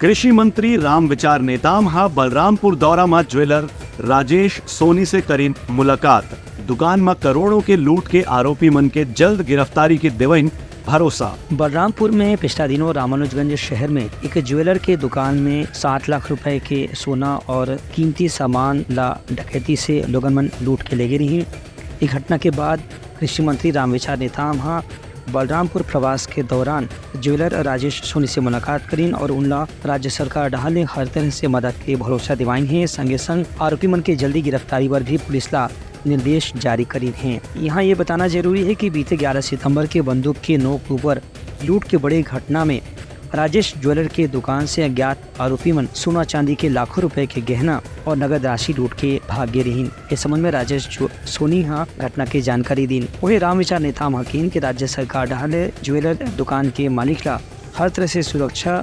कृषि मंत्री रामविचार नेताम हा बलरामपुर दौरा में ज्वेलर राजेश सोनी से करी मुलाकात। दुकान में करोड़ों के लूट के आरोपी मन के जल्द गिरफ्तारी की देवइन भरोसा। बलरामपुर में पिछला दिनों रामानुजगंज शहर में एक ज्वेलर के दुकान में 7 लाख रुपए के सोना और कीमती सामान ला डकैती से लोगन मन लूट के ले गए रही। इस घटना के बाद कृषि मंत्री रामविचार नेताम बलरामपुर प्रवास के दौरान ज्वेलर राजेश सोनी से मुलाकात करीन और उनला राज्य सरकार डाले हर तरह से मदद के भरोसा दिवाई है। संगे संग आरोपी मन के जल्दी गिरफ्तारी पर भी पुलिस ला निर्देश जारी करी हैं। यहाँ ये बताना जरूरी है कि बीते 11 सितंबर के बंदूक के नोक ऊपर लूट के बड़े घटना में राजेश ज्वेलर के दुकान से अज्ञात आरोपी मन सोना चांदी के लाखों रुपए के गहना और नगद राशि लूट के भाग गए रही। इस संबंध में राजेश सोनी घटना की जानकारी दी। वही रामविचार नेताम हकीम के राज्य सरकार डाले ज्वेलर दुकान के मालिक ला हर तरह से सुरक्षा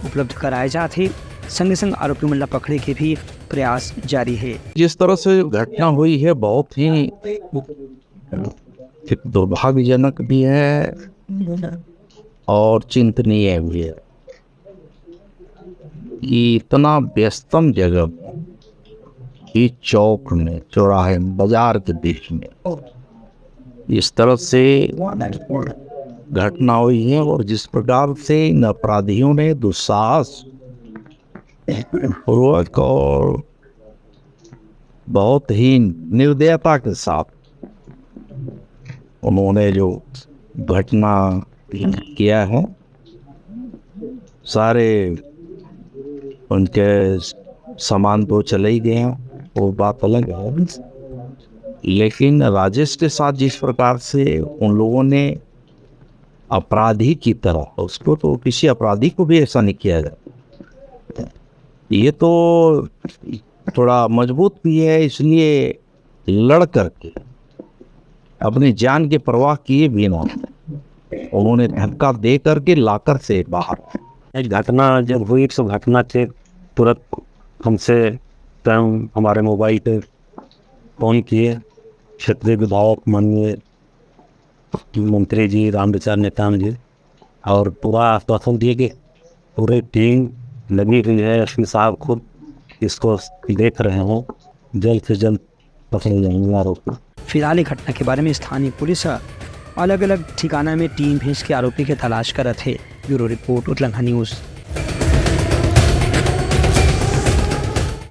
उपलब्ध कराए जाते। संग संग आरोपी मन ला पकड़े के भी प्रयास जारी है। जिस तरह से घटना हुई है बहुत ही दुर्भाग्यजनक भी है और चिंतनीय भी है कि इतना व्यस्तम जगह इस चौक में, चौराहे में, बाजार के बीच में इस तरह से घटना हुई है और जिस प्रकार से इन अपराधियों ने दुस्साहस पूर्वक और बहुत ही निर्दयता के साथ उन्होंने जो घटना किया है, सारे उनके सामान तो चले ही गए हैं, वो बात अलग है। लेकिन राजेश के साथ जिस प्रकार से उन लोगों ने अपराधी की तरह, उसको तो किसी अपराधी को भी ऐसा नहीं किया जाए। ये तो थोड़ा मजबूत भी है, इसलिए लड़ करके अपनी जान की परवाह किए बिना उन्होंने धक्का दे करके लाकर से बाहर। घटना जब हुई तो घटना के तुरंत हमसे स्वयं हमारे मोबाइल पे फ़ोन किए क्षेत्रीय विधायक माननीय मंत्री जी रामविचार नेताम जी और पूरा आश्वासन दिए कि पूरी टीम लगी हुई है। एसपी साहब खुद इसको देख रहे हों, जल्द से जल्द पकड़े जाएंगे आरोपी। फिलहाल घटना के बारे में स्थानीय पुलिस अलग अलग ठिकाना में टीम भेज के आरोपी के तलाश कर रहे थे। ब्यूरो रिपोर्ट उतलंघा न्यूज़।